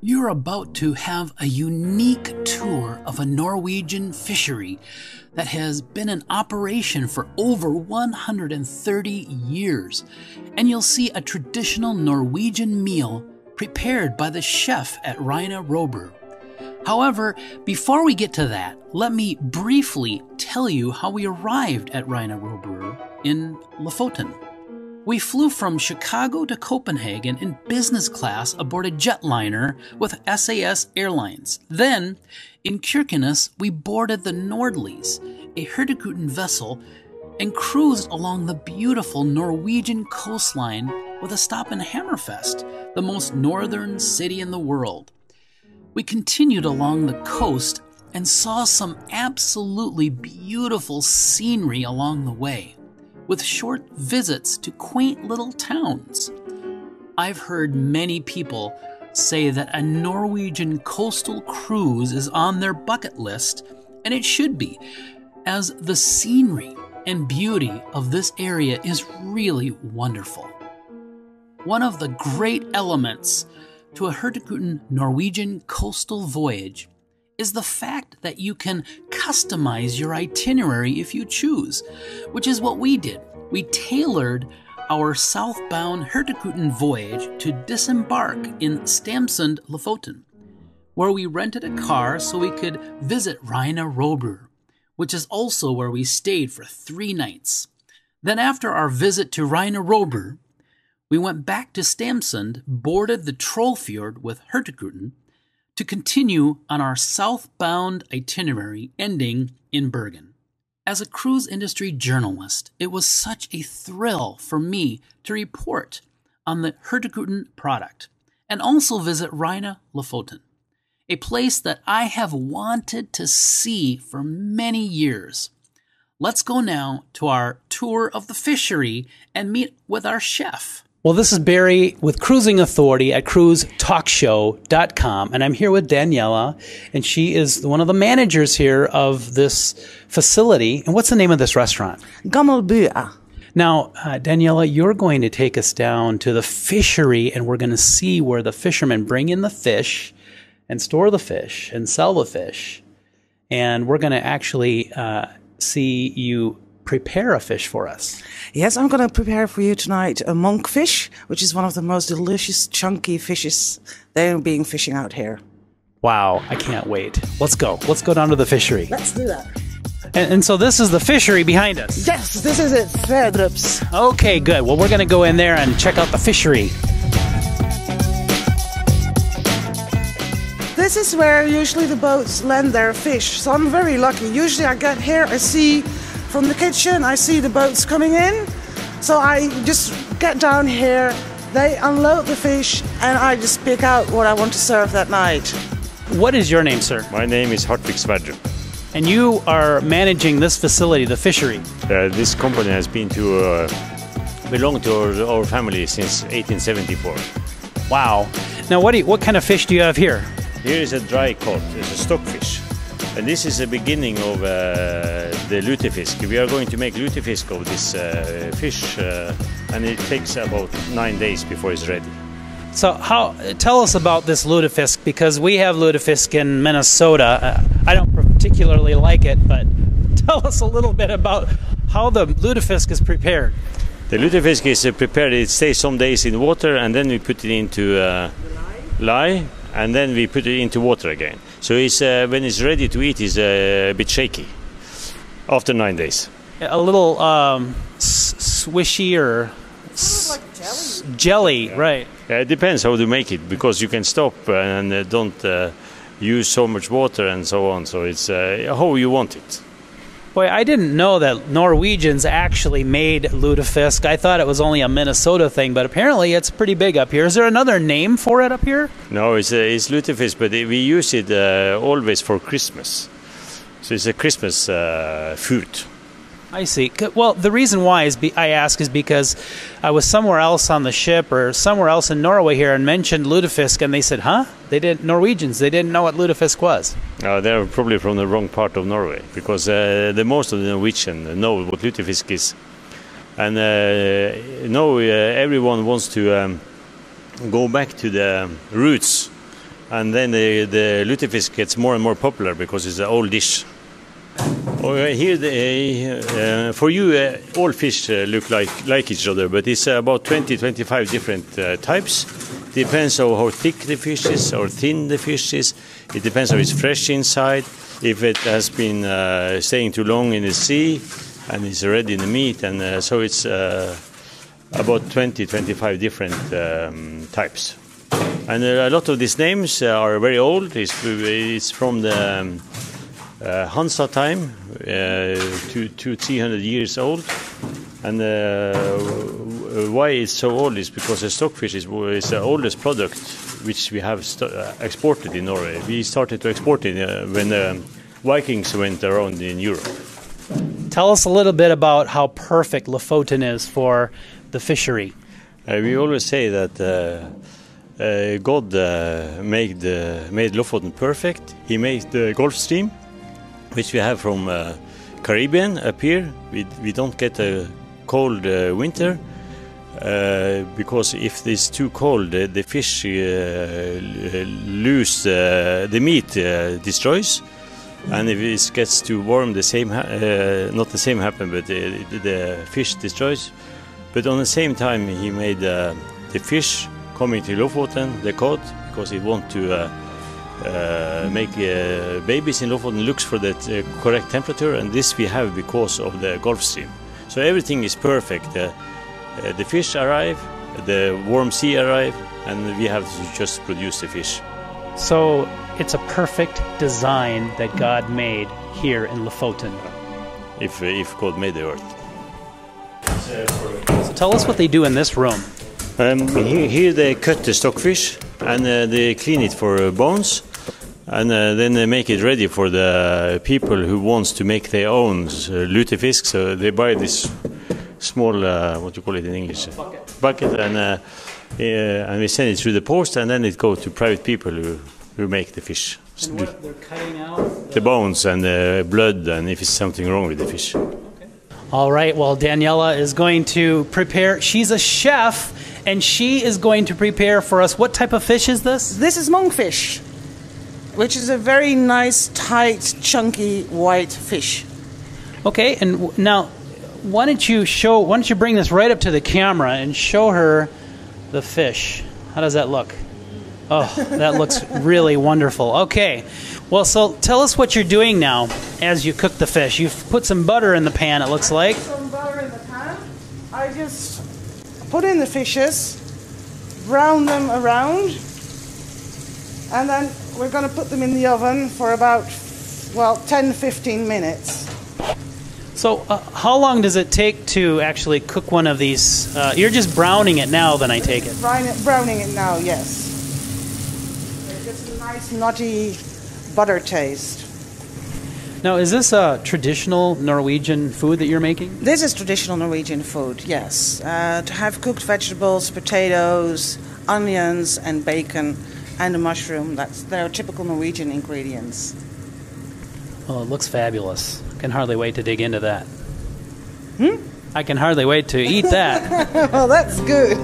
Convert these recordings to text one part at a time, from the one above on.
You're about to have a unique tour of a Norwegian fishery that has been in operation for over 130 years. And you'll see a traditional Norwegian meal prepared by the chef at Reine Rorbuer. However, before we get to that, let me briefly tell you how we arrived at Reine Rorbuer in Lofoten. We flew from Chicago to Copenhagen in business class aboard a jetliner with SAS Airlines. Then, in Kirkenes, we boarded the Nordlys, a Hurtigruten vessel, and cruised along the beautiful Norwegian coastline with a stop in Hammerfest, the most northern city in the world. We continued along the coast and saw some absolutely beautiful scenery along the way, with short visits to quaint little towns. I've heard many people say that a Norwegian coastal cruise is on their bucket list, and it should be, as the scenery and beauty of this area is really wonderful. One of the great elements to a Hurtigruten Norwegian coastal voyage is the fact that you can customize your itinerary if you choose, which is what we did. We tailored our southbound Hurtigruten voyage to disembark in Stamsund, Lofoten, where we rented a car so we could visit Reine Rorbuer, which is also where we stayed for 3 nights. Then after our visit to Reine Rorbuer, we went back to Stamsund, boarded the Trollfjord with Hurtigruten, to continue on our southbound itinerary ending in Bergen. As a cruise industry journalist, it was such a thrill for me to report on the Hurtigruten product and also visit Reine Lofoten, a place that I have wanted to see for many years. Let's go now to our tour of the fishery and meet with our chef. Well, this is Barry with Cruising Authority at cruisetalkshow.com, and I'm here with Daniela, and she is one of the managers here of this facility. And what's the name of this restaurant? Gammelbua. Now, Daniela, you're going to take us down to the fishery, and we're going to see where the fishermen bring in the fish and store the fish and sell the fish. And we're going to actually see you prepare a fish for us. Yes, I'm going to prepare for you tonight a monkfish, which is one of the most delicious, chunky fishes they're being fishing out here. Wow, I can't wait. Let's go. Let's go down to the fishery. Let's do that. And so this is the fishery behind us. Yes, this is it. Sverdrups. Okay, good. Well, we're going to go in there and check out the fishery. This is where usually the boats land their fish, so I'm very lucky. Usually I get here, I see from the kitchen, I see the boats coming in, so I just get down here, they unload the fish, and I just pick out what I want to serve that night. What is your name, sir? My name is Hartvig Sverdrup. And you are managing this facility, the fishery. This company has been to belonged to our family since 1874. Wow. Now, what kind of fish do you have here? Here is a dry cod, it's a stockfish. And this is the beginning of the lutefisk. We are going to make lutefisk of this fish, and it takes about 9 days before it's ready. So tell us about this lutefisk, because we have lutefisk in Minnesota. I don't particularly like it, but tell us a little bit about how the lutefisk is prepared. The lutefisk is prepared, it stays some days in water, and then we put it into lye, and then we put it into water again. So it's, when it's ready to eat, it's a bit shaky after 9 days. A little swishy or Like jelly. Jelly, right. It depends how to make it, because you can stop and don't use so much water and so on. So it's how you want it. Boy, I didn't know that Norwegians actually made lutefisk. I thought it was only a Minnesota thing, but apparently it's pretty big up here. Is there another name for it up here? No, it's lutefisk, but we use it always for Christmas. So it's a Christmas food. I see. Well, the reason why I ask is because I was somewhere else on the ship or somewhere else in Norway here and mentioned lutefisk, and they said, "Huh?" Norwegians, they didn't know what lutefisk was. They're probably from the wrong part of Norway, because the most of the Norwegians know what lutefisk is, and now everyone wants to go back to the roots, and then the lutefisk gets more and more popular because it's an old dish. Here, for you, all fish look like each other, but it's about 20-25 different types. Depends on how thick the fish is or thin the fish is. It depends on if it's fresh inside, if it has been staying too long in the sea, and it's ready in the meat. And so it's about 20-25 different types. And a lot of these names are very old. It's from the Hansa time, 200-300 years old. And why it's so old is because the stockfish is the oldest product which we have exported in Norway. We started to export it when the Vikings went around in Europe. Tell us a little bit about how perfect Lofoten is for the fishery. We always say that God made Lofoten perfect. He made the Gulf Stream, which we have from Caribbean up here. We don't get a cold winter because if it's too cold, the fish lose the meat destroys, and if it gets too warm, the same not the same happen, but the fish destroys. But on the same time, he made the fish coming to Lofoten, the cod, because he want to make babies in Lofoten, looks for that correct temperature, and this we have because of the Gulf Stream. So everything is perfect. The fish arrive, the warm sea arrive, and we have to just produce the fish. So it's a perfect design that God made here in Lofoten. If God made the earth. So tell us what they do in this room. Here they cut the stockfish and they clean it for bones, and then they make it ready for the people who wants to make their own lutefisk. So they buy this small, what do you call it in English? Bucket, and we send it through the post, and then it goes to private people who make the fish. And what, they're cutting out the bones and the blood, and if it's something wrong with the fish. All right, well, Daniela is going to prepare. She's a chef, and she is going to prepare for us. What type of fish is this? This is monkfish, which is a very nice, tight, chunky, white fish. Okay, and now, why don't you bring this right up to the camera and show her the fish? How does that look? Oh, that looks really wonderful. Okay, well, so tell us what you're doing now as you cook the fish. You've put some butter in the pan, it looks like. Some butter in the pan. I just put in the fishes, brown them around, and then we're going to put them in the oven for about, 10-15 minutes. So how long does it take to actually cook one of these? You're just browning it now, then I take it. Browning it now, yes. It gets a nice nutty butter taste. Now, is this a traditional Norwegian food that you're making? This is traditional Norwegian food, yes. To have cooked vegetables, potatoes, onions, and bacon, and a mushroom. They're typical Norwegian ingredients. Well, it looks fabulous. I can hardly wait to dig into that. I can hardly wait to eat that. Well, that's good.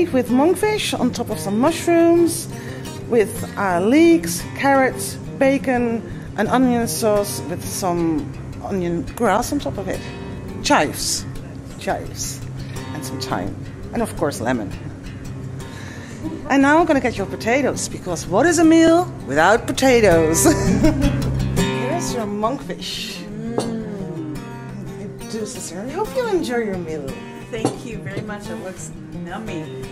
plate with monkfish on top of some mushrooms, with leeks, carrots, bacon, and onion sauce with some onion grass on top of it. Chives, and some thyme, and of course lemon. And now I'm gonna get your potatoes, because what is a meal without potatoes? Here's your monkfish. I hope you enjoy your meal. Thank you very much. It looks yummy.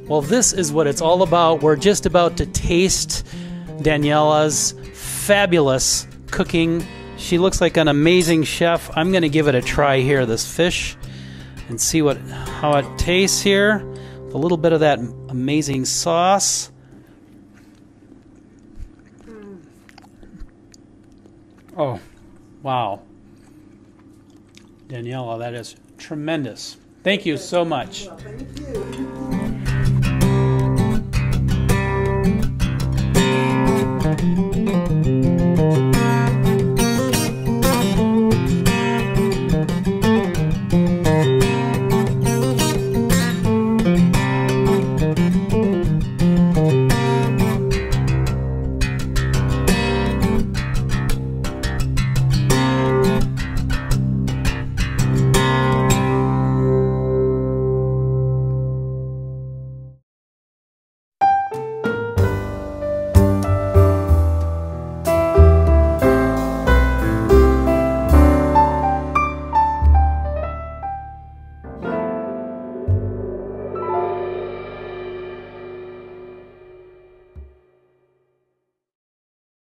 Well, this is what it's all about. We're just about to taste Daniela's fabulous cooking. She looks like an amazing chef. I'm going to give it a try here, this fish, and see how it tastes here. A little bit of that amazing sauce. Oh, wow. Daniela, that is tremendous. Thank you so much. Well, thank you.